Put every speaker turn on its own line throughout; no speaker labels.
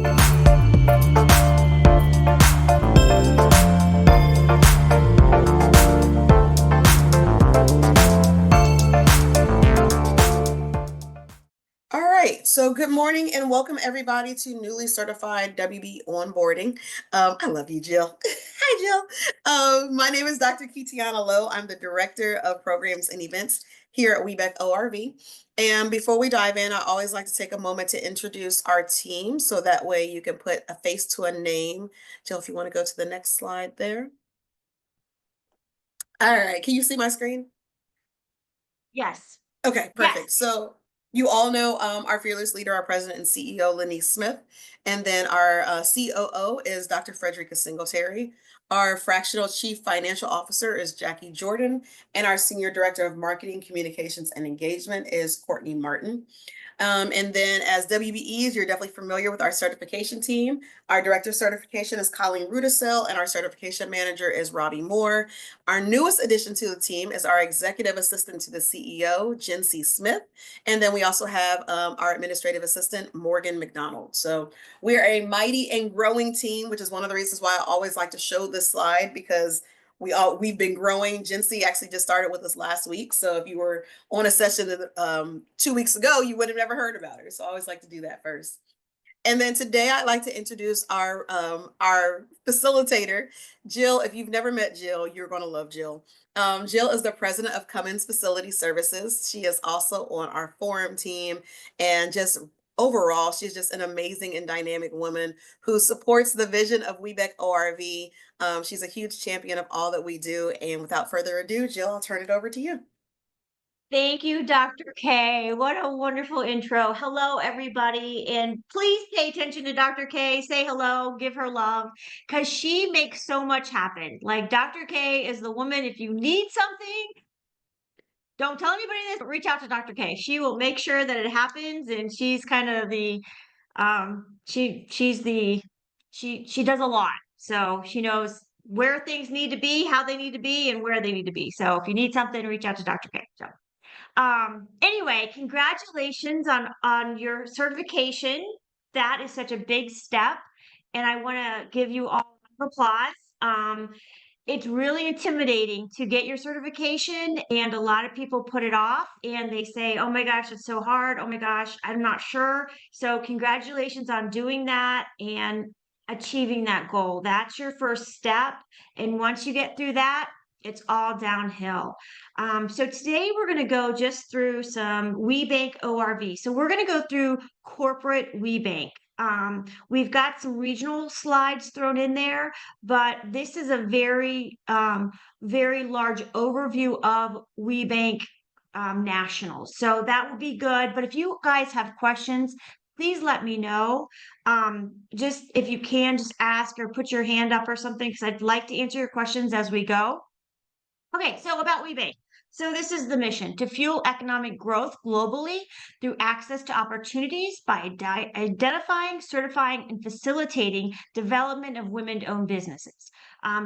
All right, so good morning and welcome everybody to newly certified WBE onboarding. I love you, Jill. Hi, Jill. My name is Dr. Kitiana Lowe. I'm the Director of Programs and Events here at WBEC ORV. And before we dive in, I always like to take a moment to introduce our team so that way you can put a face to a name. Jill, if you want to go to the next slide there. All right, can you see my screen?
Yes.
Okay,
Yes.
perfect. So you all know our fearless leader, our president and CEO, Lenise Smith. And then our COO is Dr. Frederica Singletary. Our fractional chief financial officer is Jackie Jordan. And our senior director of marketing, communications, and engagement is Courtney Martin. And then as WBEs, you're definitely familiar with our certification team. Our director of certification is Colleen Rudisell, and our certification manager is Robbie Moore. Our newest addition to the team is our executive assistant to the CEO, Jen C. Smith. And then we also have our administrative assistant, Morgan McDonald. So we're a mighty and growing team, which is one of the reasons why I always like to show this slide, because we've been growing. Jen C actually just started with us last week. So if you were on a session 2 weeks ago, you would have never heard about her. So I always like to do that first. And then today I'd like to introduce our facilitator, Jill. If you've never met Jill, you're going to love Jill. Jill is the president of Cummins Facility Services. She is also on our forum team, and just overall, she's just an amazing and dynamic woman who supports the vision of WBEC ORV. She's a huge champion of all that we do. And without further ado, Jill, I'll turn it over to you.
Thank you, Dr. K. What a wonderful intro. Hello, everybody. And please pay attention to Dr. K. Say hello, give her love, because she makes so much happen. Like, Dr. K is the woman, if you need something, don't tell anybody this, but reach out to Dr. K. She will make sure that it happens. And she's kind of the, she does a lot. So she knows where things need to be, how they need to be, and where they need to be. So if you need something, reach out to Dr. K. So anyway, congratulations on your certification. That is such a big step, and I want to give you all applause. It's really intimidating to get your certification, and a lot of people put it off and they say, oh my gosh, it's so hard, oh my gosh, I'm not sure. So congratulations on doing that and achieving that goal. That's your first step, and once you get through that, it's all downhill. So today we're going to go just through some WBEC ORV. So we're going to go through corporate WBEC. We've got some regional slides thrown in there, but this is a very, very large overview of WBEC nationals. So that would be good. But if you guys have questions, please let me know. Just if you can, just ask or put your hand up or something, because I'd like to answer your questions as we go. Okay, so about WBEC. So this is the mission: to fuel economic growth globally through access to opportunities by identifying, certifying, and facilitating development of women-owned businesses.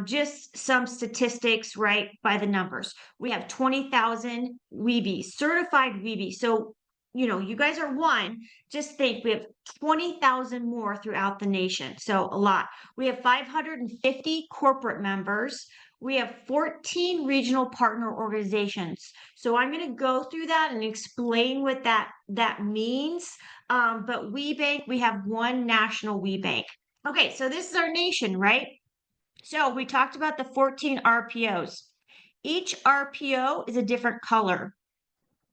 Just some statistics, right, by the numbers. We have 20,000 WBEs, certified WBEs. So, you know, you guys are one. Just think, we have 20,000 more throughout the nation. So a lot. We have 550 corporate members. We have 14 regional partner organizations. So I'm going to go through that and explain what that means. But WBEC, we have one national WBEC. Okay, so this is our nation, right? So we talked about the 14 RPOs. Each RPO is a different color.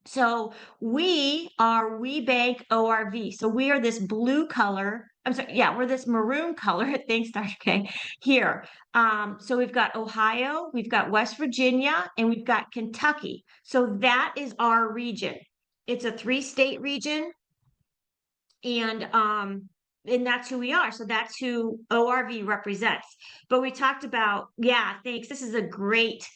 So we are WBEC ORV. So we are this blue color. I'm sorry, yeah, we're this maroon color. Thanks, Dr. K. Here. So we've got Ohio, we've got West Virginia, and we've got Kentucky. So that is our region. It's a 3-state region, and that's who we are. So that's who ORV represents. But we talked about, yeah, thanks. This is a great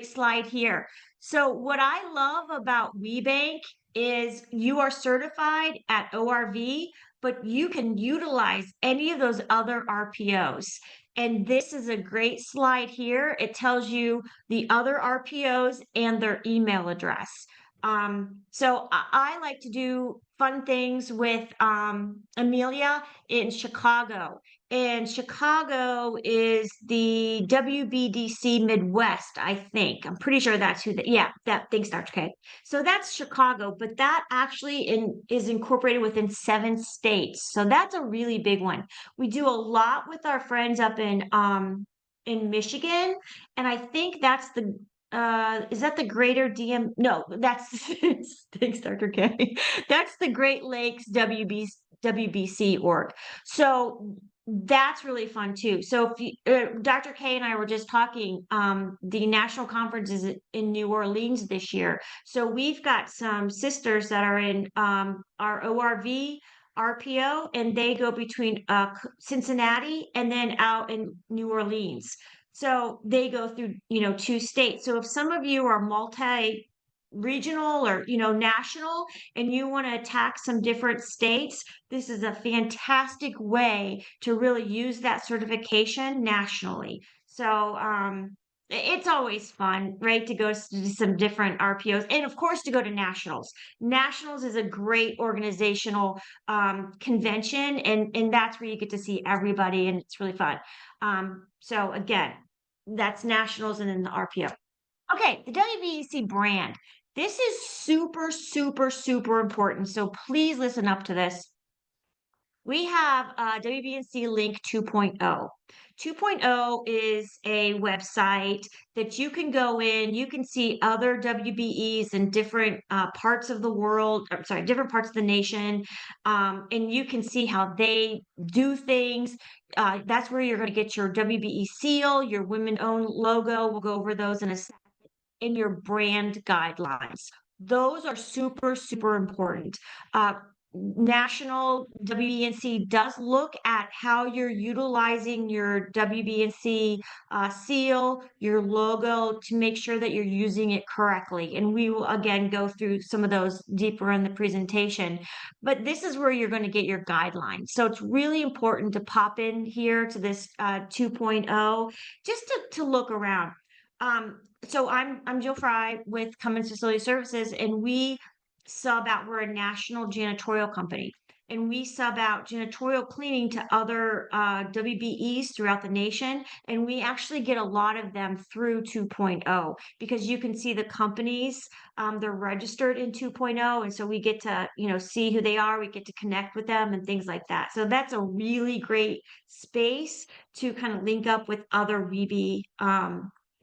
slide here. So what I love about WBEC is you are certified at ORV, but you can utilize any of those other RPOs. And this is a great slide here. It tells you the other RPOs and their email address. So I like to do fun things with Amelia in Chicago. And Chicago is the WBDC Midwest, I think. I'm pretty sure that's who that, yeah, that thanks, Dr. K. So that's Chicago, but that actually is incorporated within 7 states. So that's a really big one. We do a lot with our friends up in Michigan, and I think that's the is that the Greater DM? No, that's thanks, Dr. K. That's the Great Lakes WBC org. So that's really fun too. So if you, Dr. K and I were just talking, the national conference is in New Orleans this year. So we've got some sisters that are in our ORV RPO, and they go between Cincinnati and then out in New Orleans. So they go through, 2 states. So if some of you are multi-regional or, national, and you want to attack some different states, this is a fantastic way to really use that certification nationally. So it's always fun, right, to go to some different RPOs, and of course to go to nationals. Nationals is a great organizational convention, and that's where you get to see everybody, and it's really fun. So again, that's nationals and then the RPO. Okay, the WBEC brand. This is super, super, super important. So please listen up to this. We have WBNC Link 2.0. 2.0 is a website that you can go in. You can see other WBEs in different parts of the world, I'm sorry, different parts of the nation. And you can see how they do things. That's where you're going to get your WBE seal, your women owned logo. We'll go over those in a second, in your brand guidelines. Those are super, super important. National WBNC does look at how you're utilizing your WBNC seal, your logo, to make sure that you're using it correctly. And we will again go through some of those deeper in the presentation. But this is where you're going to get your guidelines. So it's really important to pop in here to this 2.0 just to look around. So I'm Jill Fry with Cummins Facility Services, and we sub out. We're a national janitorial company, and we sub out janitorial cleaning to other WBEs throughout the nation. And we actually get a lot of them through 2.0 because you can see the companies, they're registered in 2.0, and so we get to see who they are. We get to connect with them and things like that. So that's a really great space to kind of link up with other WB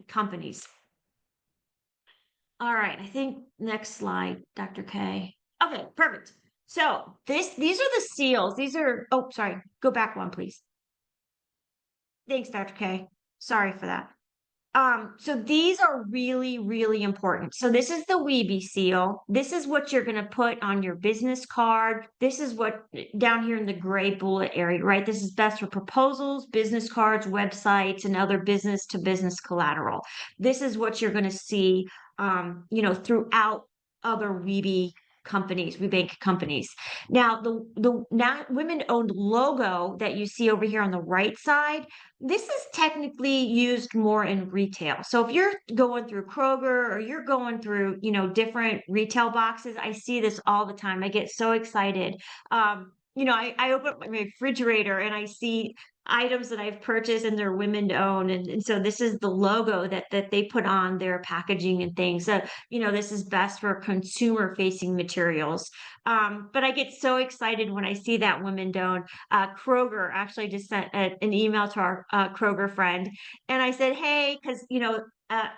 companies. All right, I think next slide, Dr. K. Okay, perfect. So these are the seals. These are, oh, sorry, go back one, please. Thanks, Dr. K. Sorry for that. So these are really, really important. So this is the Weeby seal. This is what you're going to put on your business card. This is what down here in the gray bullet area, right? This is best for proposals, business cards, websites, and other business to business collateral. This is what you're going to see, throughout other Weeby companies, WeBank companies. Now, the now women-owned logo that you see over here on the right side, this is technically used more in retail. So if you're going through Kroger or you're going through, different retail boxes, I see this all the time. I get so excited. I open up my refrigerator and I see items that I've purchased and they're women owned. And so this is the logo that they put on their packaging and things. So, this is best for consumer facing materials. But I get so excited when I see that women owned. Kroger actually just sent an email to our Kroger friend, and I said, "Hey, because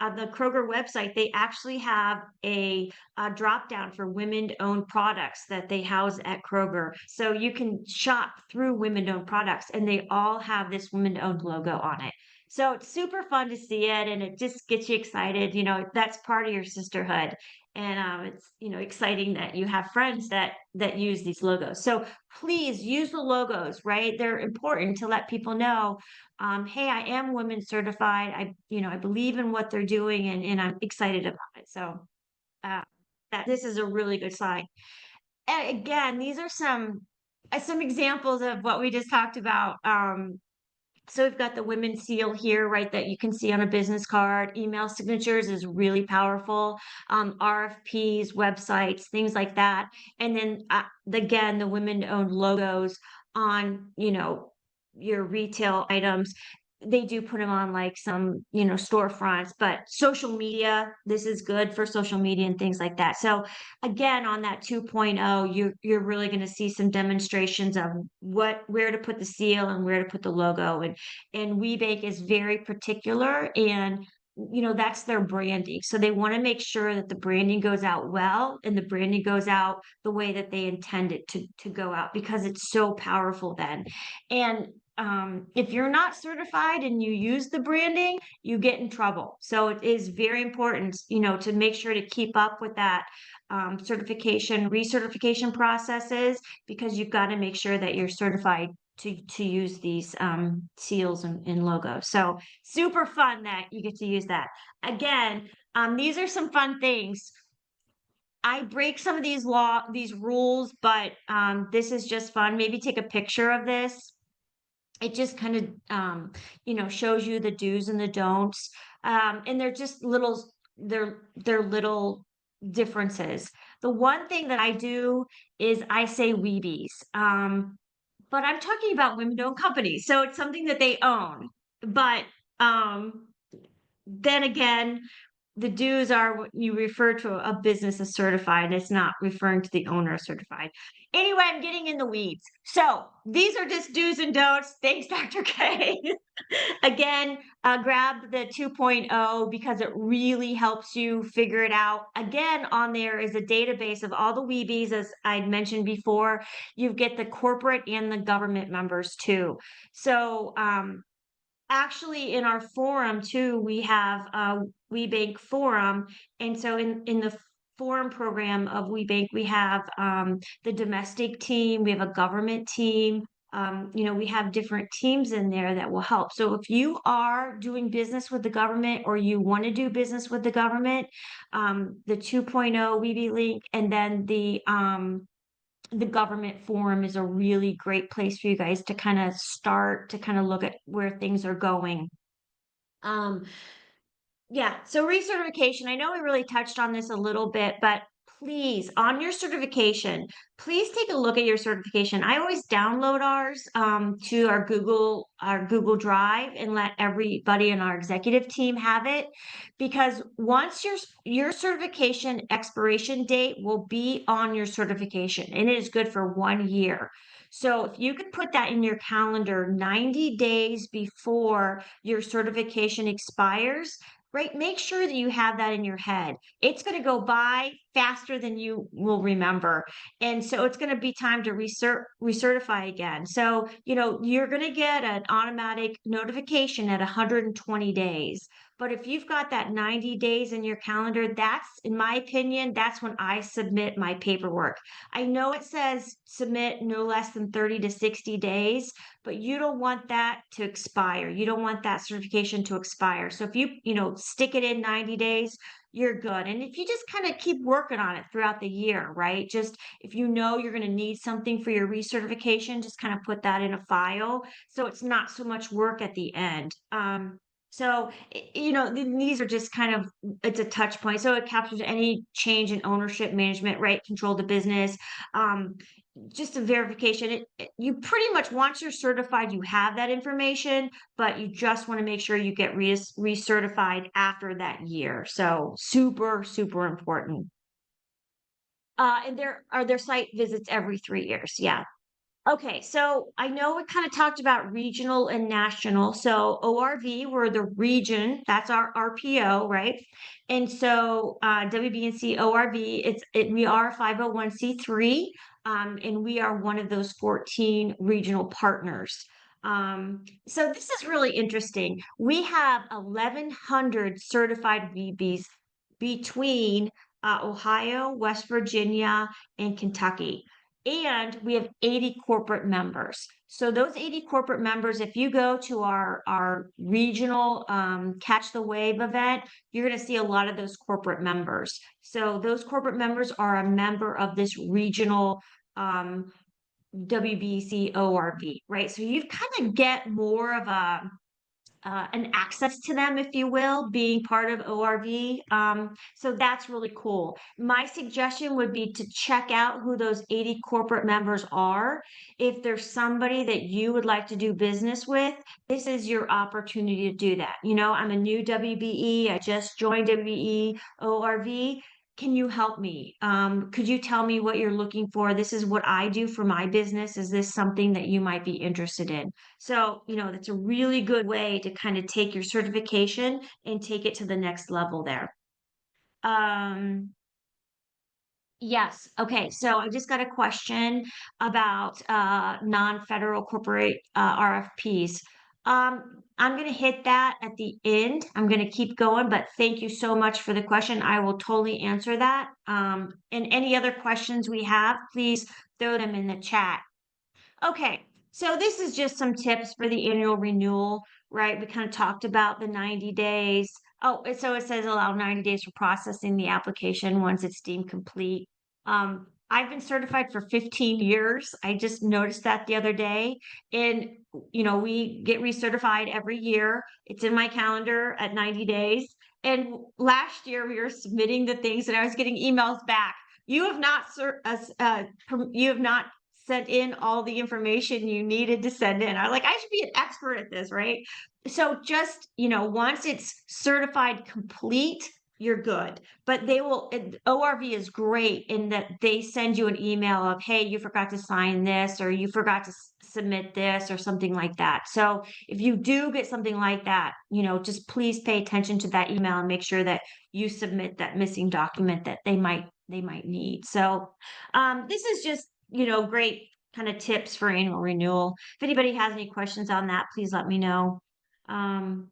on the Kroger website, they actually have a drop down for women-owned products that they house at Kroger, so you can shop through women-owned products, and they all have this women-owned logo on it." So it's super fun to see it, and it just gets you excited. That's part of your sisterhood, and it's exciting that you have friends that use these logos. So please use the logos, right? They're important to let people know, hey, I am women certified. I believe in what they're doing, and I'm excited about it. So uh, that this is a really good sign. And again, these are some examples of what we just talked about. So we've got the women's seal here, right, that you can see on a business card. Email signatures is really powerful. RFPs, websites, things like that. And then again, the women-owned logos on, your retail items. They do put them on like some, storefronts, but social media, this is good for social media and things like that. So again, on that 2.0, you're really going to see some demonstrations of where to put the seal and where to put the logo. And WeBank is very particular, and that's their branding. So they want to make sure that the branding goes out well and the branding goes out the way that they intend it to go out, because it's so powerful then. And if you're not certified and you use the branding, you get in trouble. So it is very important, to make sure to keep up with that certification, recertification processes, because you've got to make sure that you're certified to use these seals and logos. So super fun that you get to use that. Again, these are some fun things. I break some of these rules, but this is just fun. Maybe take a picture of this. It just kind of shows you the do's and the don'ts. And they're just they're little differences. The one thing that I do is I say weebies. But I'm talking about women-owned companies, so it's something that they own. But um, then again, the dues are what you refer to a business as certified. It's not referring to the owner as certified. Anyway, I'm getting in the weeds. So these are just do's and don'ts. Thanks, Dr. K. Again, grab the 2.0 because it really helps you figure it out. Again, on there is a database of all the Weebies, as I'd mentioned before. You get the corporate and the government members too. So actually, in our forum too, we have a WeBank forum, and so in the forum program of WeBank, we have the domestic team, we have a government team. We have different teams in there that will help. So if you are doing business with the government or you want to do business with the government, the 2.0 WeBe link, and then the government forum is a really great place for you guys to kind of start to kind of look at where things are going. Um, yeah, so recertification, I know we really touched on this a little bit, but please, on your certification, please take a look at your certification. I always download ours to our Google Drive and let everybody in our executive team have it, because once your certification expiration date will be on your certification, and it is good for 1 year. So if you could put that in your calendar 90 days before your certification expires, right? Make sure that you have that in your head. It's going to go by faster than you will remember. And so it's going to be time to recertify again. So, you're going to get an automatic notification at 120 days. But if you've got that 90 days in your calendar, that's, in my opinion, that's when I submit my paperwork. I know it says submit no less than 30 to 60 days, but you don't want that to expire. You don't want that certification to expire. So if you stick it in 90 days, you're good. And if you just kind of keep working on it throughout the year, right? Just if you know you're going to need something for your recertification, just kind of put that in a file so it's not so much work at the end. So, these are just kind of, it's a touch point. So it captures any change in ownership, management, right? Control the business. Um, just a verification. You pretty much, once you're certified, you have that information, but you just want to make sure you get recertified after that year. So super, super important. And there are their site visits every 3 years. Yeah. Okay, so I know we kind of talked about regional and national. So ORV, we're the region, that's our RPO, right? And so WBNC ORV, we are 501(c)(3), and we are one of those 14 regional partners. So this is really interesting. We have 1,100 certified VBs between Ohio, West Virginia, and Kentucky. And we have 80 corporate members. So those 80 corporate members, if you go to our regional Catch the Wave event, you're going to see a lot of those corporate members. So those corporate members are a member of this regional WBC ORV, right? So you kind of get more of a an access to them, if you will, being part of ORV. So that's really cool. My suggestion would be to check out who those 80 corporate members are. If there's somebody that you would like to do business with, this is your opportunity to do that. I'm a new WBE. I just joined WBE ORV. Can you help me? Could you tell me what you're looking for? This is what I do for my business. Is this something that you might be interested in? So, that's a really good way to kind of take your certification and take it to the next level there. Um, yes. Okay. So I just got a question about non-federal corporate RFPs. I'm going to hit that at the end. I'm going to keep going, but thank you so much for the question. I will totally answer that. And any other questions we have, please throw them in the chat. Okay, so this is just some tips for the annual renewal, right? We kind of talked about the 90 days. Oh, so it says allow 90 days for processing the application once it's deemed complete. I've been certified for 15 years. I just noticed that the other day. And, we get recertified every year. It's in my calendar at 90 days. And last year we were submitting the things and I was getting emails back. You have not, you have not sent in all the information you needed to send in. I should be an expert at this, right? So just, once it's certified complete, you're good. But ORV is great in that they send you an email of, hey, you forgot to sign this, or you forgot to submit this, or something like that. So if you do get something like that, just please pay attention to that email and make sure that you submit that missing document that they might need. So this is just great kind of tips for annual renewal. If anybody has any questions on that, please let me know. Um,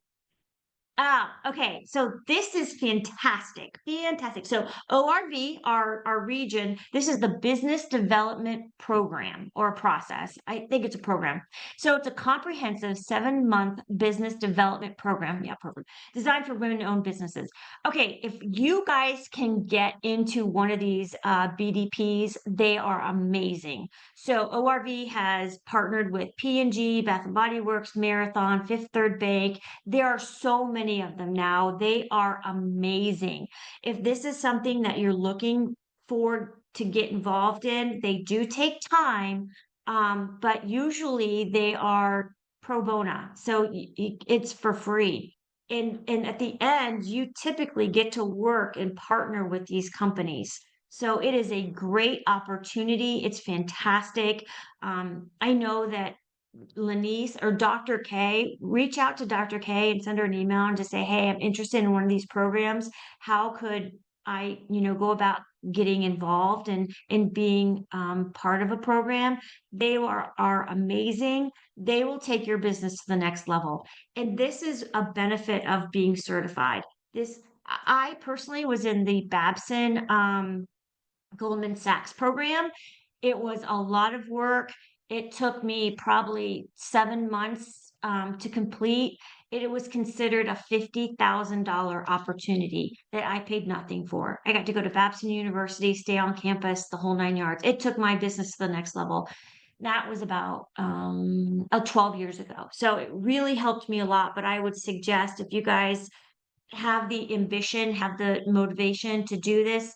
okay. So this is fantastic. Fantastic. So ORV, our region, this is the business development program or process. I think it's a program. So it's a comprehensive 7-month business development program. Yeah, program designed for women-owned businesses. Okay, if you guys can get into one of these BDPs, they are amazing. So ORV has partnered with P&G, Bath and Body Works, Marathon, Fifth Third Bank. There are so many of them now. They are amazing. If this is something that you're looking for to get involved in, they do take time, but usually they are pro bono. So it's for free. And at the end, you typically get to work and partner with these companies. So it is a great opportunity. It's fantastic. I know that Lanice or Dr. K, reach out to Dr. K and send her an email and just say, hey, I'm interested in one of these programs. How could I, go about getting involved and being part of a program? They are amazing. They will take your business to the next level. And this is a benefit of being certified. I personally was in the Babson Goldman Sachs program. It was a lot of work. It took me probably 7 months to complete. It was considered a $50,000 opportunity that I paid nothing for. I got to go to Babson University, stay on campus, the whole 9 yards. It took my business to the next level. That was about 12 years ago. So it really helped me a lot. But I would suggest if you guys have the ambition, have the motivation to do this,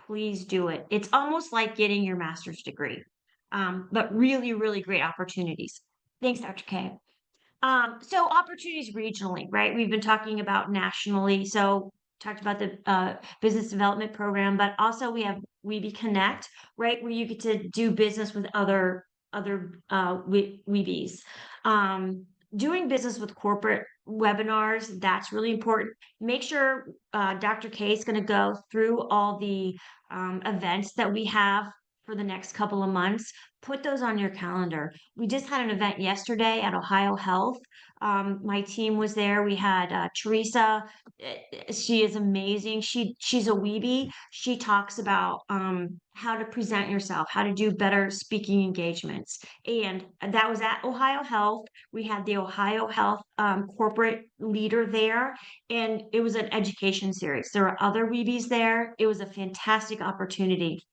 please do it. It's almost like getting your master's degree, but really, really great opportunities. Thanks, Dr. K. So opportunities regionally, right? We've been talking about nationally. So talked about the business development program, but also we have WeBe Connect, right, where you get to do business with other Weebies. Doing business with corporate webinars, that's really important. Make sure Dr. K is going to go through all the events that we have for the next couple of months. Put those on your calendar. We just had an event yesterday at Ohio Health. My team was there. We had Teresa. She is amazing. She's a weebie. She talks about how to present yourself, how to do better speaking engagements. And that was at Ohio Health. We had the Ohio Health corporate leader there, and it was an education series. There were other weebies there. It was a fantastic opportunity.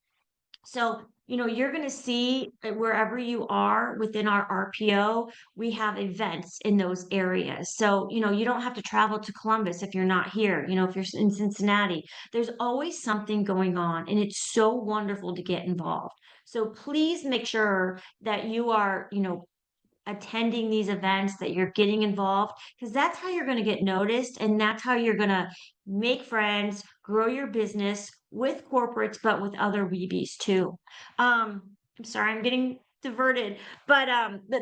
So you're going to see wherever you are within our RPO, we have events in those areas. So, you don't have to travel to Columbus if you're not here. If you're in Cincinnati, there's always something going on, and it's so wonderful to get involved. So please make sure that you are, attending these events, that you're getting involved, because that's how you're going to get noticed, and that's how you're going to make friends, grow your business with corporates, but with other weebies too. I'm sorry, I'm getting diverted, but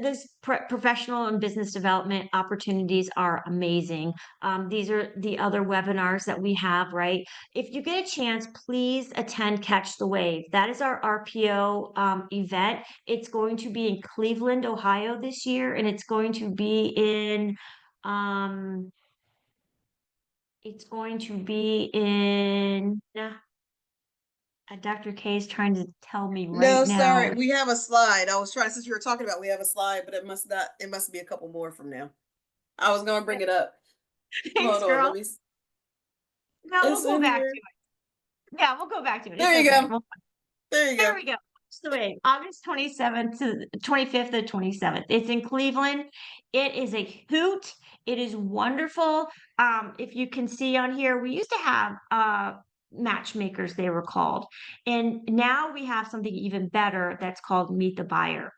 this professional and business development opportunities are amazing. These are the other webinars that we have, right? If you get a chance, please attend Catch the Wave. That is our RPO event. It's going to be in Cleveland, Ohio this year, and um, it's going to be in Dr. K is trying to tell me right
No,
now.
sorry. We have a slide. I was trying, since you were talking about, we have a slide, but it must not, it must be a couple more from now. I was going to bring it up.
Thanks,
Hold on.
girl.
Let me,
No, we'll
it's
go
in
back to
here.
it. Yeah, we'll go back to it. It's
There you
okay.
go. There you
There
go.
we go. So wait, August 27th to 25th to 27th. It's in Cleveland. It is a hoot. It is wonderful. If you can see on here, we used to have matchmakers, they were called. And now we have something even better that's called Meet the Buyer.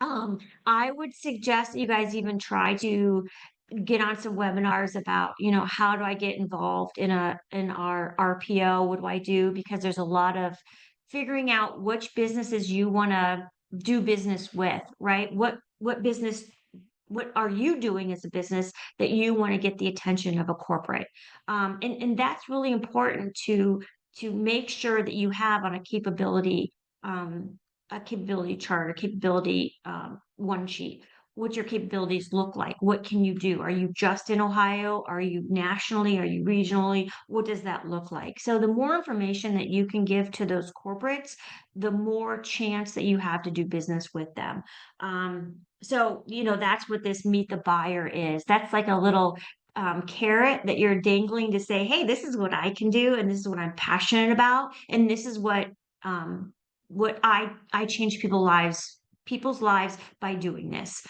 Um, I would suggest that you guys even try to get on some webinars about, how do I get involved in our RPO? What do I do? Because there's a lot of figuring out which businesses you want to do business with, right? What are you doing as a business that you want to get the attention of a corporate? And that's really important to make sure that you have on um, a capability chart, a capability one sheet, what your capabilities look like. What can you do? Are you just in Ohio? Are you nationally? Are you regionally? What does that look like? So the more information that you can give to those corporates, the more chance that you have to do business with them. So, that's what this meet the buyer is. That's like a little carrot that you're dangling to say, hey, this is what I can do, and this is what I'm passionate about, and this is what I change people's lives by doing this.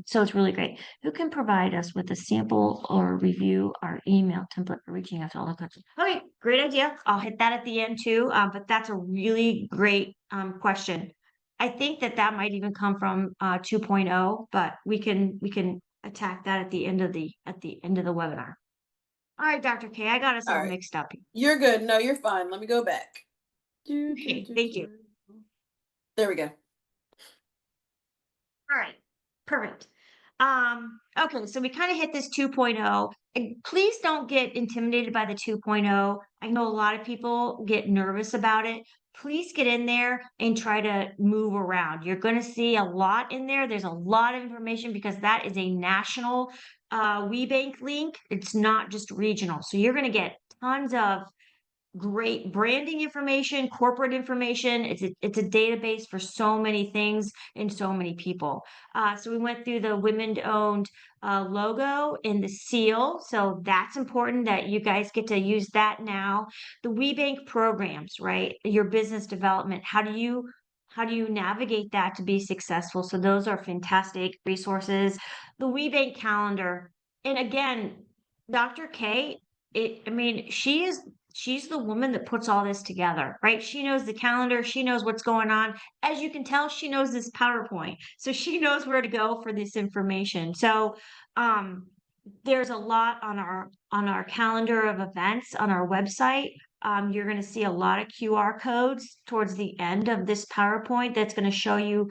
So it's really great. Who can provide us with a sample or review our email template for reaching out to all the questions? Okay, great idea. I'll hit that at the end too. But that's a really great question. I think that might even come from 2.0, but we can attack that at the end of the webinar. All right, Dr. K, I got us
All
all
right.
mixed up.
You're good. No, you're fine. Let me go back.
Okay, thank you.
There we go.
All right, perfect. Okay, so we kind of hit this 2.0. And please don't get intimidated by the 2.0. I know a lot of people get nervous about it. Please get in there and try to move around. You're going to see a lot in there. There's a lot of information because that is a national WeBank link. It's not just regional. So you're going to get tons of great branding information, corporate information. It's a database for so many things and so many people. So we went through the women-owned logo and the seal. So that's important that you guys get to use that now. The WeBank programs, right? Your business development. How do you navigate that to be successful? So those are fantastic resources. The WeBank calendar. And again, Dr. K, I mean, she's the woman that puts all this together, right? She knows the calendar, she knows what's going on. As you can tell, she knows this PowerPoint. So she knows where to go for this information. So um there's a lot on our calendar of events on our website. You're going to see a lot of QR codes towards the end of this PowerPoint that's going to show you,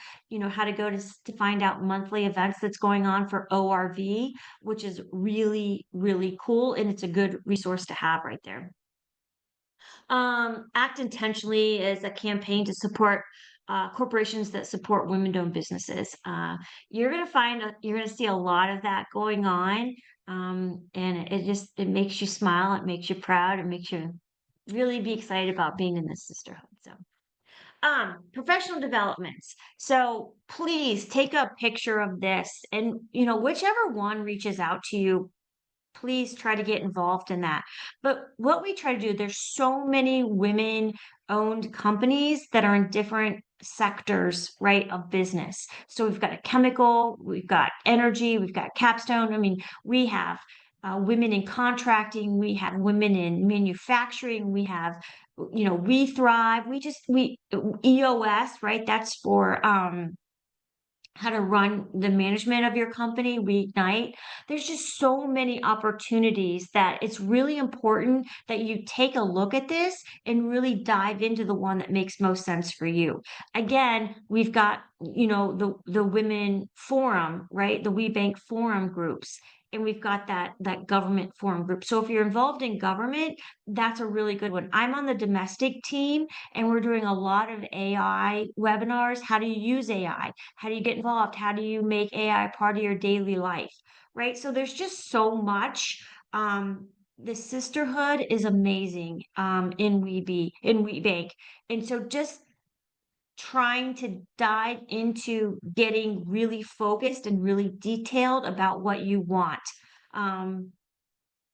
how to go to find out monthly events that's going on for ORV, which is really, really cool. And it's a good resource to have right there. Act Intentionally is a campaign to support corporations that support women-owned businesses. You're gonna see a lot of that going on, and it makes you smile, it makes you proud, it makes you really be excited about being in this sisterhood. So, professional developments. So please take a picture of this, and whichever one reaches out to you please try to get involved in that. But what we try to do, there's so many women-owned companies that are in different sectors, right, of business. So we've got a chemical, we've got energy, we've got Capstone. I mean, we have women in contracting, we have women in manufacturing, we have, We Thrive, we EOS, right? That's for how to run the management of your company, reignite. There's just so many opportunities that it's really important that you take a look at this and really dive into the one that makes most sense for you. Again, we've got, the women forum, right? The We Bank forum groups. And we've got that government forum group. So if you're involved in government, that's a really good one. I'm on the domestic team and we're doing a lot of AI webinars. How do you use AI? How do you get involved? How do you make AI part of your daily life? Right. So there's just so much. The sisterhood is amazing in WeBank. And so just trying to dive into getting really focused and really detailed about what you want. Um,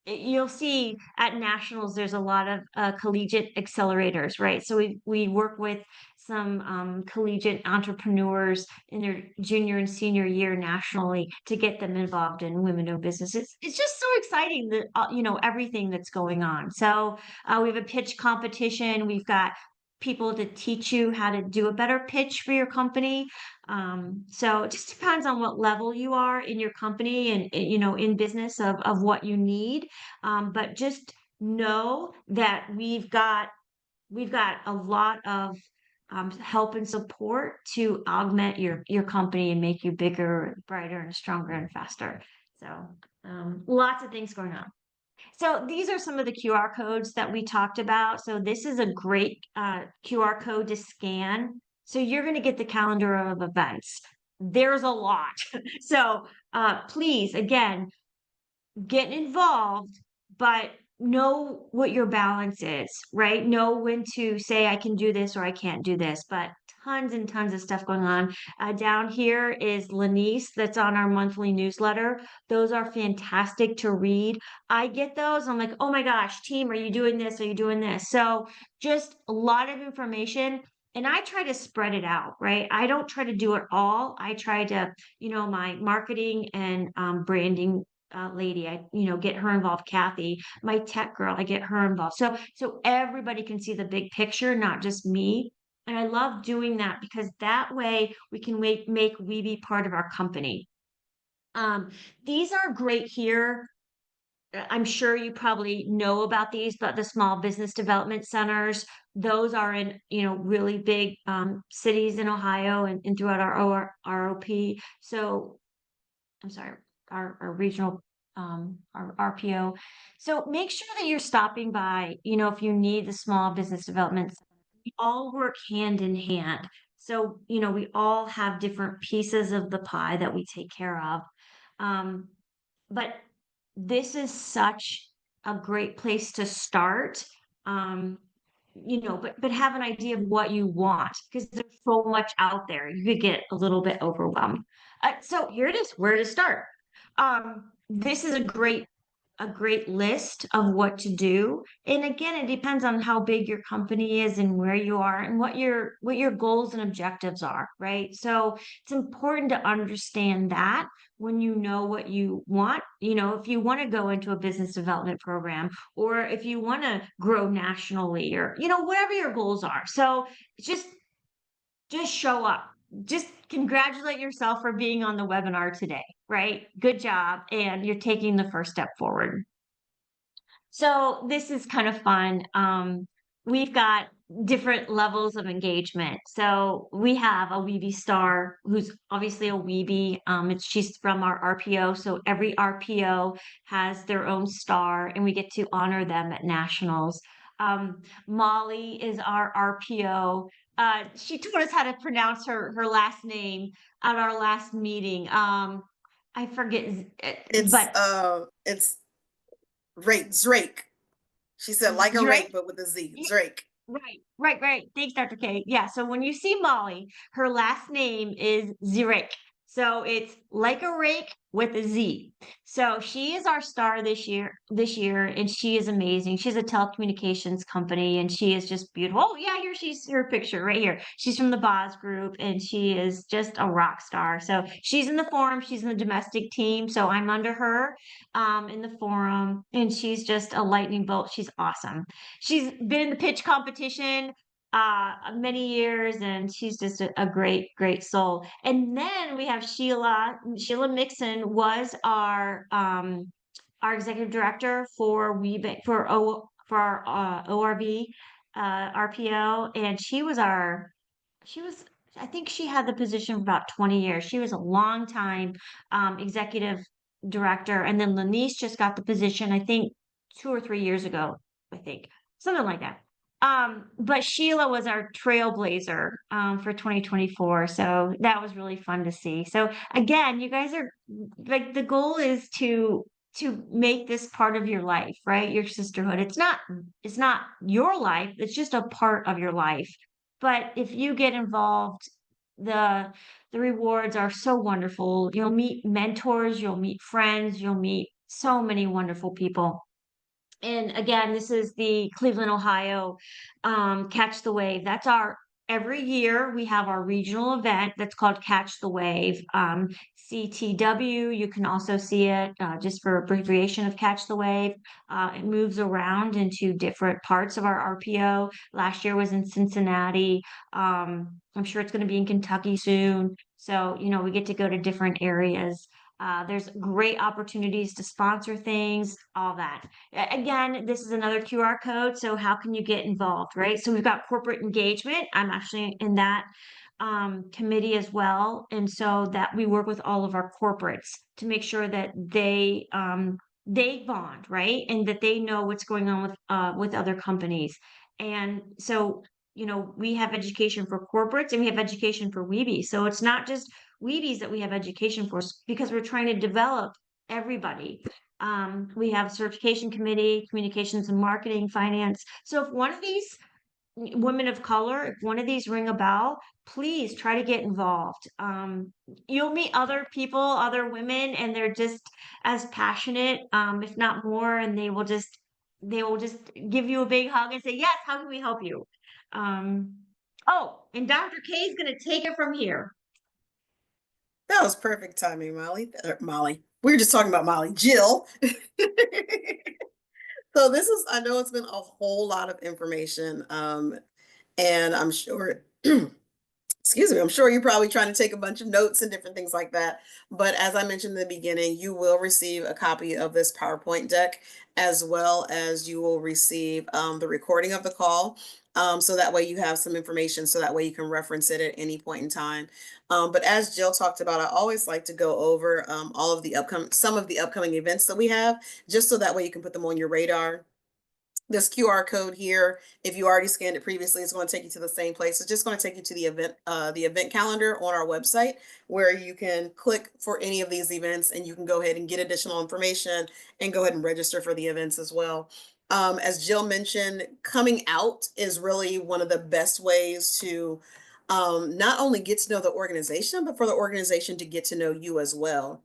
You'll see at nationals, there's a lot of collegiate accelerators, right? So we work with some collegiate entrepreneurs in their junior and senior year nationally to get them involved in women-owned businesses. It's just so exciting that everything that's going on. So we have a pitch competition. We've got people to teach you how to do a better pitch for your company. So it just depends on what level you are in your company and in business of what you need. But just know that we've got a lot of help and support to augment your company and make you bigger, brighter, and stronger and faster. So lots of things going on. So these are some of the QR codes that we talked about. So this is a great QR code to scan. So you're going to get the calendar of events. There's a lot. So please, again, get involved, but know what your balance is, right? Know when to say, I can do this or I can't do this, but tons and tons of stuff going on. Down here is Lanice that's on our monthly newsletter. Those are fantastic to read. I get those. I'm like, oh my gosh, team, are you doing this? Are you doing this? So just a lot of information. And I try to spread it out, right? I don't try to do it all. I try to, my marketing and branding lady, I get her involved, Kathy, my tech girl, I get her involved. So everybody can see the big picture, not just me. And I love doing that because that way we can make Weeby part of our company. Um, these are great here. I'm sure you probably know about these, but the small business development centers, those are in, really big cities in Ohio and throughout our ROP. So I'm sorry, our regional our RPO. So make sure that you're stopping by, if you need the small business development. We all work hand in hand. So, we all have different pieces of the pie that we take care of. Um, but this is such a great place to start. Um, but have an idea of what you want because there's so much out there. You could get a little bit overwhelmed. So here it is, where to start. This is a great list of what to do. And again, it depends on how big your company is and where you are and what your goals and objectives are, right? So it's important to understand that when you know what you want, if you want to go into a business development program or if you want to grow nationally or, whatever your goals are. So just show up. Just congratulate yourself for being on the webinar today, right? Good job. And you're taking the first step forward. So this is kind of fun. We've got different levels of engagement. So we have a Weeby star who's obviously a Weeby. She's from our RPO. So every RPO has their own star and we get to honor them at nationals. Molly is our RPO. She taught us how to pronounce her last name at our last meeting. I forget, but
It's Drake. She said like a rake,
Drake.
but with a Z. Drake.
Right. Thanks, Dr. K. Yeah, so when you see Molly, her last name is Zurich. So it's like a rake with a Z. So she is our star this year, and she is amazing. She's a telecommunications company and she is just beautiful. Oh yeah, here she's her picture right here. She's from the Boz group and she is just a rock star. So she's in the forum, she's in the domestic team. So I'm under her in the forum and she's just a lightning bolt. She's awesome. She's been in the pitch competition many years and she's just a great soul. And then we have Sheila Mixon was our executive director for our ORV RPO, and she was I think she had the position for about 20 years. She was a long time executive director, and then Lanice just got the position, I think 2 or 3 years ago, I think something like that. But Sheila was our trailblazer for 2024, so that was really fun to see. So again, you guys are like the goal is to make this part of your life, right? Your sisterhood. It's not your life, it's just a part of your life. But if you get involved, the the rewards are so wonderful. You'll meet mentors, you'll meet friends, you'll meet so many wonderful people. And again, this is the Cleveland, Ohio, Catch the Wave. That's our every year we have our regional event that's called Catch the Wave. CTW, you can also see it just for abbreviation of Catch the Wave. It moves around into different parts of our RPO. Last year was in Cincinnati. I'm sure it's going to be in Kentucky soon. So, we get to go to different areas. There's great opportunities to sponsor things, all that. Again, this is another QR code. So how can you get involved, right? So we've got corporate engagement. I'm actually in that committee as well. And so that we work with all of our corporates to make sure that they bond, right? And that they know what's going on with other companies. And so, we have education for corporates and we have education for Weebies. So it's not just Weebies that we have education for because we're trying to develop everybody. We have certification committee, communications and marketing, finance. So if one of these women of color, if one of these ring a bell, please try to get involved. You'll meet other people, other women, and they're just as passionate, if not more, and they will just give you a big hug and say, yes, how can we help you? Um, oh, and Dr. K is going to take it from here.
That was perfect timing, Molly. Molly. We were just talking about Molly. Jill. So this is, I know it's been a whole lot of information. And I'm sure excuse me, I'm sure you're probably trying to take a bunch of notes and different things like that. But as I mentioned in the beginning, you will receive a copy of this PowerPoint deck, as well as you will receive the recording of the call. So that way you have some information, so that way you can reference it at any point in time. But as Jill talked about, I always like to go over some of the upcoming events that we have, just so that way you can put them on your radar. This QR code here, if you already scanned it previously, it's going to take you to the same place. It's just going to take you to the event calendar on our website, where you can click for any of these events and you can go ahead and get additional information and go ahead and register for the events as well. As Jill mentioned, coming out is really one of the best ways to not only get to know the organization, but for the organization to get to know you as well.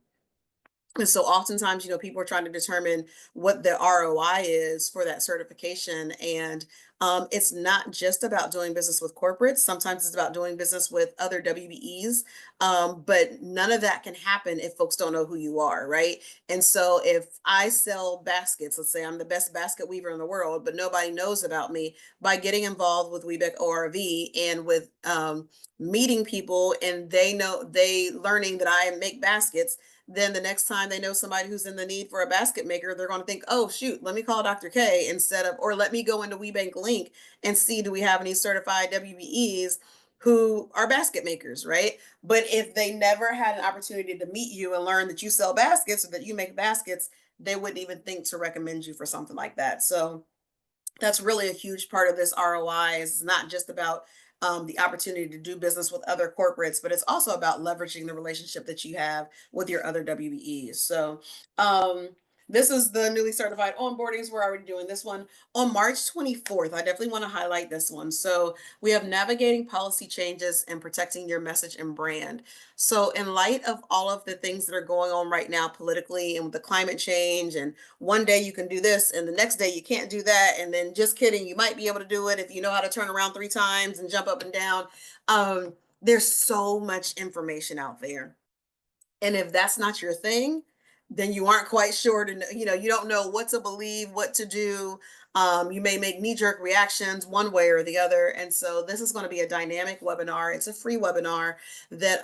And so oftentimes, people are trying to determine what the ROI is for that certification. And it's not just about doing business with corporates. Sometimes it's about doing business with other WBEs. But none of that can happen if folks don't know who you are, right? And so if I sell baskets, let's say I'm the best basket weaver in the world, but nobody knows about me, by getting involved with Webeck ORV and with meeting people, and they learning that I make baskets, then the next time they know somebody who's in the need for a basket maker, they're going to think, oh, shoot, let me call Dr. K instead of, or let me go into WeBank Link and see, do we have any certified WBEs who are basket makers, right? But if they never had an opportunity to meet you and learn that you sell baskets or that you make baskets, they wouldn't even think to recommend you for something like that. So that's really a huge part of this ROI. Is not just about the opportunity to do business with other corporates, but it's also about leveraging the relationship that you have with your other WBEs. So This is the newly certified onboardings. We're already doing this one on March 24th. I definitely want to highlight this one. So we have navigating policy changes and protecting your message and brand. So in light of all of the things that are going on right now politically and with the climate change, and one day you can do this and the next day you can't do that. And then just kidding, you might be able to do it if you know how to turn around 3 times and jump up and down. There's so much information out there. And if that's not your thing, then you aren't quite sure to you know, you don't know what to believe, what to do. You may make knee-jerk reactions one way or the other. And so this is going to be a dynamic webinar. It's a free webinar that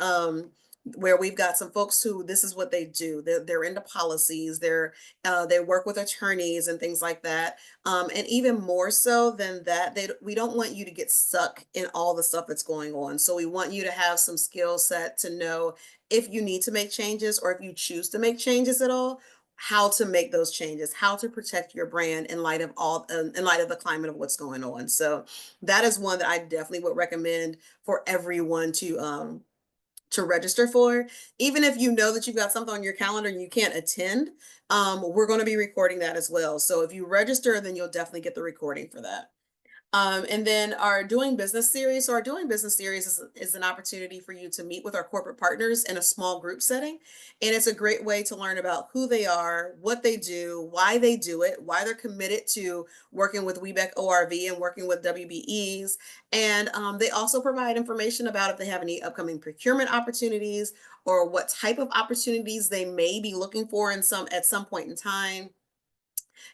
where we've got some folks who this is what they do. They're into policies. They work with attorneys and things like that. And even more so than that, we don't want you to get stuck in all the stuff that's going on. So we want you to have some skill set to know if you need to make changes or if you choose to make changes at all, how to make those changes, how to protect your brand in light of in light of the climate of what's going on. So that is one that I definitely would recommend for everyone to register for. Even if you know that you've got something on your calendar and you can't attend, we're going to be recording that as well. So if you register, then you'll definitely get the recording for that. And then our Doing Business series. So our Doing Business series is an opportunity for you to meet with our corporate partners in a small group setting. And it's a great way to learn about who they are, what they do, why they do it, why they're committed to working with WBEC ORV and working with WBEs. And they also provide information about if they have any upcoming procurement opportunities or what type of opportunities they may be looking for at some point in time.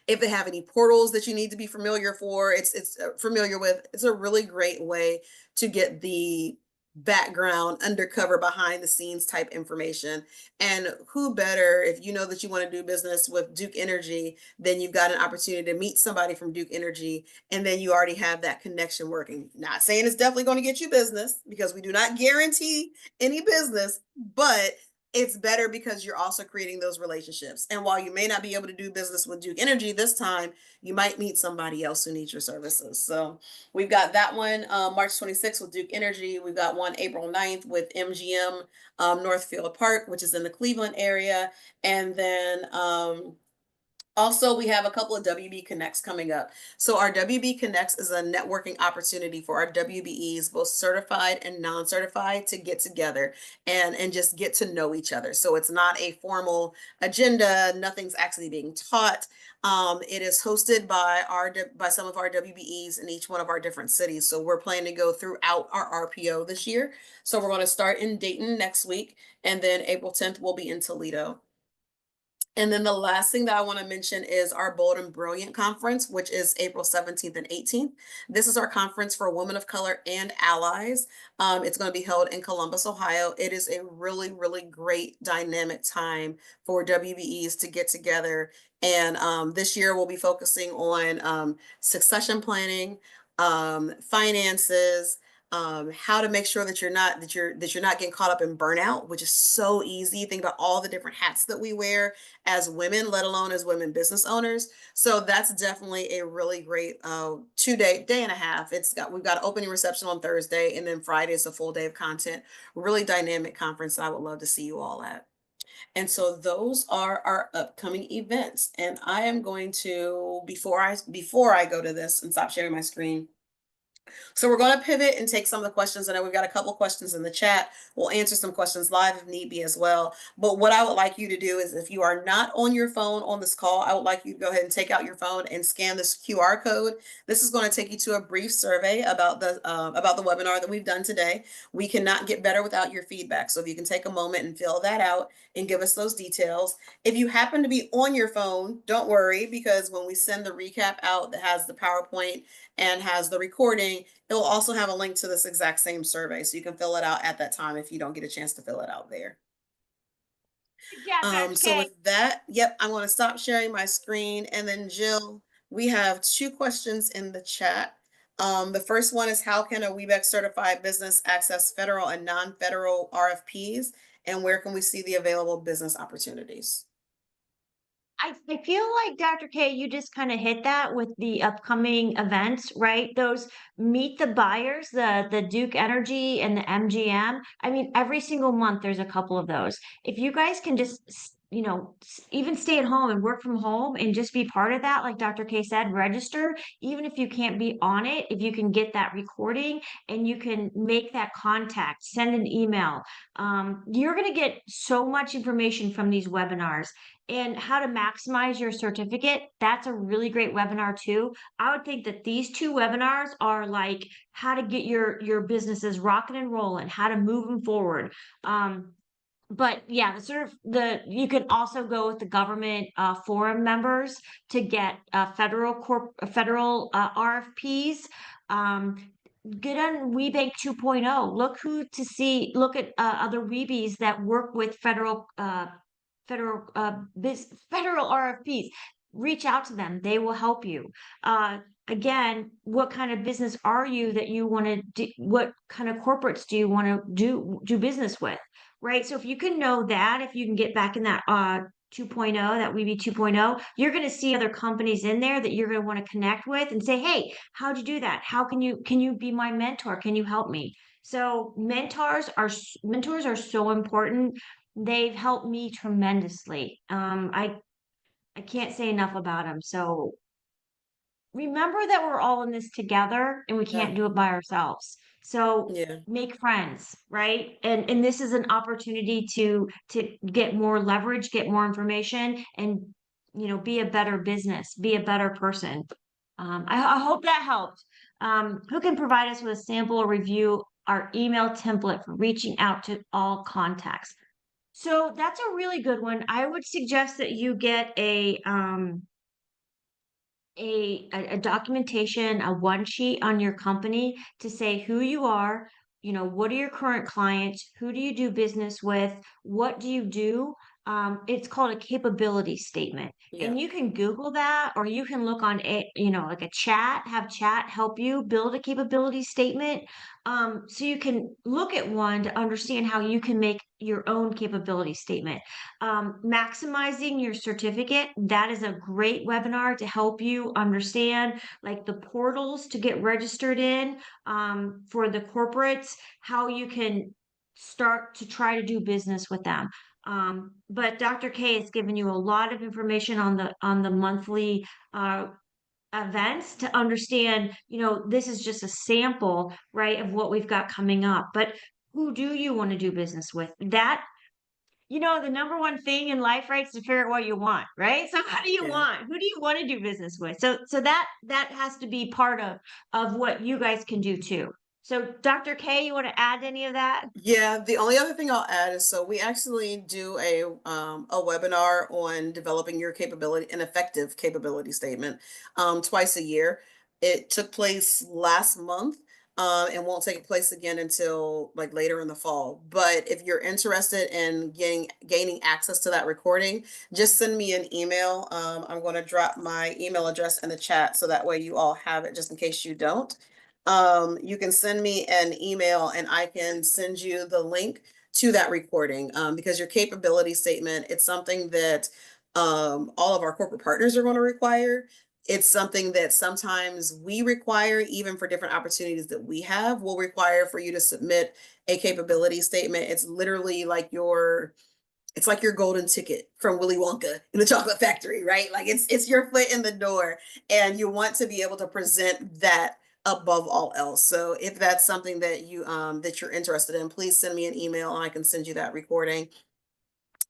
If they have any portals that you need to be familiar with. It's a really great way to get the background, undercover, behind the scenes type information. And who better, if you know that you want to do business with Duke Energy, then you've got an opportunity to meet somebody from Duke Energy, and then you already have that connection working. Not saying it's definitely going to get you business, because we do not guarantee any business, but it's better because you're also creating those relationships. And while you may not be able to do business with Duke Energy this time, you might meet somebody else who needs your services. So we've got that one March 26th with Duke Energy. We've got one April 9th with MGM Northfield Park, which is in the Cleveland area. And then also, we have a couple of WB Connects coming up. So our WB Connects is a networking opportunity for our WBEs, both certified and non-certified, to get together and just get to know each other. So it's not a formal agenda. Nothing's actually being taught. It is hosted by by some of our WBEs in each one of our different cities. So we're planning to go throughout our RPO this year. So we're going to start in Dayton next week, and then April 10th we'll be in Toledo. And then the last thing that I want to mention is our Bold and Brilliant conference, which is April 17th and 18th. This is our conference for women of color and allies. It's going to be held in Columbus, Ohio. It is a really, really great dynamic time for WBEs to get together. And this year we'll be focusing on succession planning, finances, how to make sure that you're not getting caught up in burnout, which is so easy. Think about all the different hats that we wear as women, let alone as women business owners. So that's definitely a really great 2 day and a half. We've got an opening reception on Thursday, and then Friday is a full day of content. Really dynamic conference that I would love to see you all at. And so those are our upcoming events. And I am going to, before I go to this and stop sharing my screen, so we're going to pivot and take some of the questions. I know we've got a couple questions in the chat. We'll answer some questions live if need be as well. But what I would like you to do is, if you are not on your phone on this call, I would like you to go ahead and take out your phone and scan this QR code. This is going to take you to a brief survey about the webinar that we've done today. We cannot get better without your feedback. So if you can take a moment and fill that out and give us those details. If you happen to be on your phone, don't worry, because when we send the recap out that has the PowerPoint and has the recording, it will also have a link to this exact same survey. So you can fill it out at that time if you don't get a chance to fill it out there.
Good job, Dr.
So
K.
with that, yep, I'm going to stop sharing my screen. And then Jill, we have 2 questions in the chat. The first one is, how can a WBEC certified business access federal and non-federal RFPs? And where can we see the available business opportunities?
I feel like, Dr. K, you just kind of hit that with the upcoming events, right? Those meet the buyers, the Duke Energy and the MGM. I mean, every single month there's a couple of those. If you guys can just even stay at home and work from home and just be part of that, like Dr. K said, register, even if you can't be on it, if you can get that recording and you can make that contact, send an email. You're going to get so much information from these webinars and how to maximize your certificate. That's a really great webinar too. I would think that these two webinars are like how to get your businesses rocking and rolling, how to move them forward. But yeah, you can also go with the government forum members to get federal RFPs. Um, get on WeBank 2.0. Look at other Weebies that work with federal RFPs. Reach out to them; they will help you. Again, what kind of business are you that you want to do? What kind of corporates do you want to do business with? Right. So if you can know that, if you can get back in that 2.0, that We Be 2.0, you're going to see other companies in there that you're going to want to connect with and say, hey, how'd you do that? Can you be my mentor? Can you help me? So mentors are so important. They've helped me tremendously. I can't say enough about them. So remember that we're all in this together and we
Yeah.
can't do it by ourselves. So
Yeah.
make friends, right? And this is an opportunity to get more leverage, get more information, and be a better business, be a better person. I hope that helped. Who can provide us with a sample or review our email template for reaching out to all contacts? So that's a really good one. I would suggest that you get a documentation, a one sheet on your company to say who you are, what are your current clients, who do you do business with, what do you do? It's called a capability statement.
Yeah.
And you can Google that, or you can look on like a chat, have chat help you build a capability statement. So you can look at one to understand how you can make your own capability statement. Maximizing your certificate, that is a great webinar to help you understand like the portals to get registered in for the corporates, how you can start to try to do business with them. But Dr. K has given you a lot of information on the monthly events to understand, this is just a sample, right, of what we've got coming up. But who do you want to do business with? The number one thing in life, right, is to figure out what you want, right? So how do you
Yeah.
want? Who do you want to do business with? So that has to be part of what you guys can do too. So Dr. K, you want to add any of that?
Yeah, the only other thing I'll add is so we actually do a webinar on developing your capability, an effective capability statement, twice a year. It took place last month, and won't take place again until like later in the fall. But if you're interested in gaining access to that recording, just send me an email. I'm going to drop my email address in the chat so that way you all have it just in case you don't. You can send me an email and I can send you the link to that recording, because your capability statement, it's something that all of our corporate partners are going to require. It's something that sometimes we require, even for different opportunities that we have, will require for you to submit a capability statement. It's like your golden ticket from Willy Wonka in the Chocolate Factory, right? Like it's your foot in the door, and you want to be able to present that above all else. So if that's something that you're interested in, please send me an email and I can send you that recording.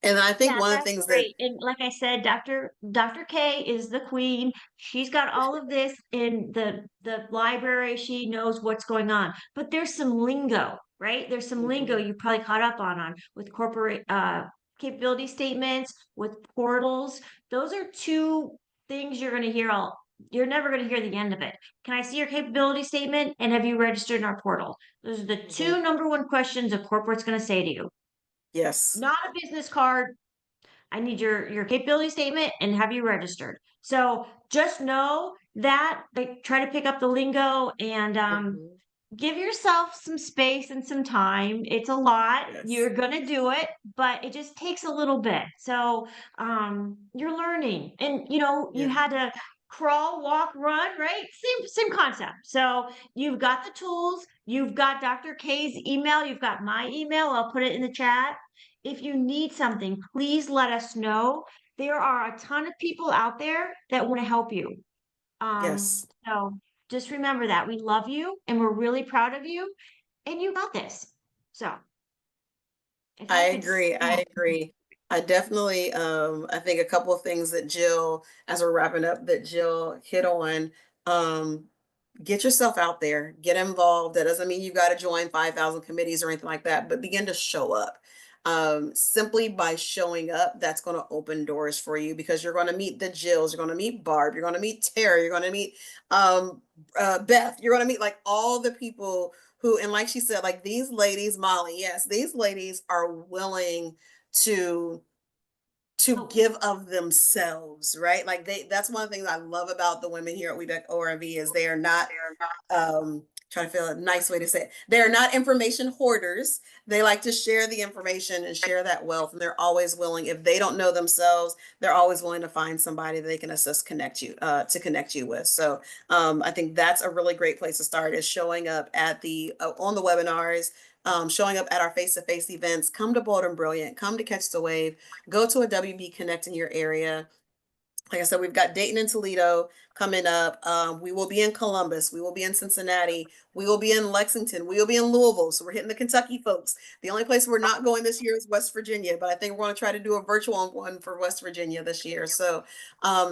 And I think
Yeah,
one of the
that's
things that
great. And like I said, Dr. K is the queen. She's got all of this in the library. She knows what's going on. But there's some lingo, right? There's some lingo
Mhm.
you probably caught up on with corporate capability statements, with portals. Those are two things you're never going to hear the end of it. Can I see your capability statement? And have you registered in our portal? Those are the
Mhm.
two number one questions a corporate's going to say to you.
Yes.
Not a business card. I need your capability statement and have you registered. So just know that, like, try to pick up the lingo and
Mhm.
give yourself some space and some time. It's a lot.
Yes.
You're gonna do it, but it just takes a little bit. So you're learning, and you
Yeah.
had to crawl, walk, run, right? Same concept. So you've got the tools. You've got Dr. K's email. You've got my email. I'll put it in the chat. If you need something, please let us know. There are a ton of people out there that want to help you.
Yes.
So just remember that we love you and we're really proud of you and you got this. So if
I
I could,
agree. I agree. I definitely, I think a couple of things that Jill, as we're wrapping up, that Jill hit on, um, get yourself out there, get involved. That doesn't mean you got to join 5,000 committees or anything like that, but begin to show up. Simply by showing up, that's going to open doors for you because you're going to meet the Jills, you're going to meet Barb, you're going to meet Tara, you're going to meet um, Beth, you're going to meet like all the people who, and like she said, like these ladies, Molly, yes, these ladies are willing to
oh,
give of themselves, right? Like that's one of the things I love about the women here at WeBEC ORV is they are not trying to feel a nice way to say it. They're not information hoarders. They like to share the information and share that wealth. And they're always willing, if they don't know themselves, they're always willing to find somebody that they can assist to connect you with. So I think that's a really great place to start is showing up at the on the webinars, showing up at our face-to-face events. Come to Bold and Brilliant, come to Catch the Wave, go to a WB Connect in your area. Like I said, we've got Dayton and Toledo coming up. We will be in Columbus. We will be in Cincinnati. We will be in Lexington. We will be in Louisville. So we're hitting the Kentucky folks. The only place we're not going this year is West Virginia, but I think we're going to try to do a virtual one for West Virginia this year. So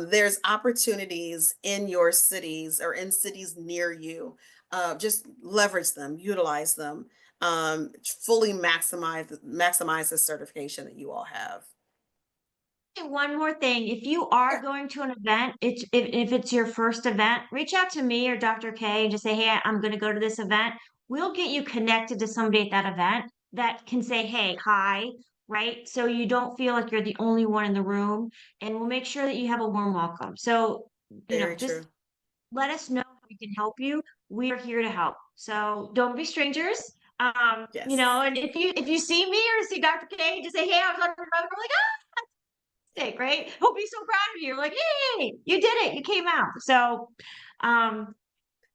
there's opportunities in your cities or in cities near you. Just leverage them, utilize them, fully maximize the certification that you all have.
one more thing, if you are
Yeah,
going to an event, if it's your first event, reach out to me or Dr. K and just say, "Hey, I'm gonna go to this event." We'll get you connected to somebody at that event that can say, "Hey, hi," right? So you don't feel like you're the only one in the room, and we'll make sure that you have a warm welcome. So,
very
just
true.
let us know how we can help you. We are here to help. So don't be strangers.
Yes.
And if you see me or see Dr. K, just say, "Hey, I was on the road." We're like, right? He'll be so proud of you. Like, yay, you did it. You came out. So um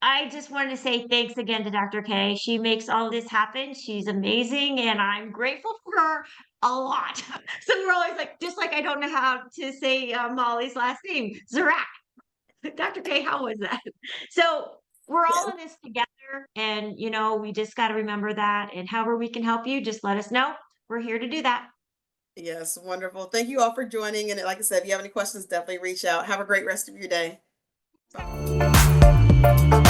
I just wanted to say thanks again to Dr. K. She makes all this happen. She's amazing, and I'm grateful for her a lot. So we're always like, just like I don't know how to say Molly's last name, Zarak. Dr. K, how was that? So we're
Yeah.
all in this together, and we just got to remember that. And however we can help you, just let us know. We're here to do that.
Yes, wonderful. Thank you all for joining. And like I said, if you have any questions, definitely reach out. Have a great rest of your day. Bye.